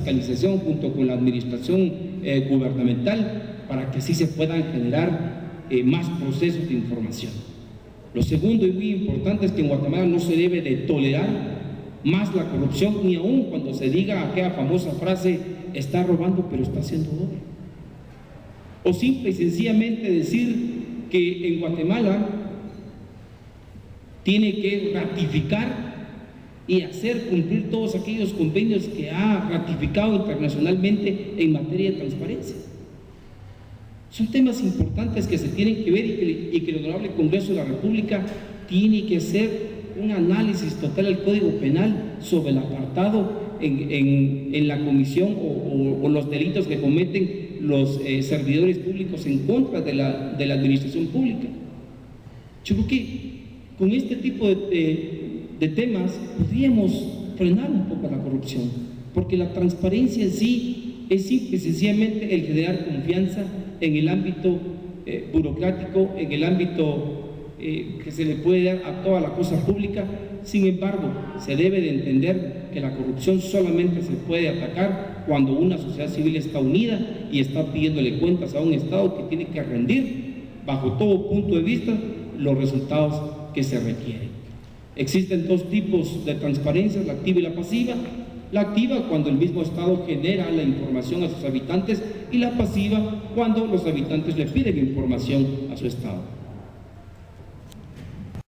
fiscalización junto con la administración gubernamental, para que así se puedan generar más procesos de información. Lo segundo y muy importante es que en Guatemala no se debe de tolerar más la corrupción, ni aun cuando se diga aquella famosa frase: está robando pero está haciendo obra. O simple y sencillamente decir que en Guatemala tiene que ratificar y hacer cumplir todos aquellos convenios que ha ratificado internacionalmente en materia de transparencia. Son temas importantes que se tienen que ver y que el Honorable Congreso de la República tiene que hacer un análisis total del Código Penal sobre el apartado en la comisión o los delitos que cometen los servidores públicos en contra de la administración pública. Yo creo que con este tipo de temas podríamos frenar un poco la corrupción, porque la transparencia en sí es simple y sencillamente el generar confianza en el ámbito burocrático, en el ámbito que se le puede dar a toda la cosa pública. Sin embargo, se debe de entender que la corrupción solamente se puede atacar cuando una sociedad civil está unida y está pidiéndole cuentas a un Estado que tiene que rendir, bajo todo punto de vista, los resultados que se requieren. Existen dos tipos de transparencia, la activa y la pasiva. La activa cuando el mismo Estado genera la información a sus habitantes, y la pasiva cuando los habitantes le piden información a su Estado.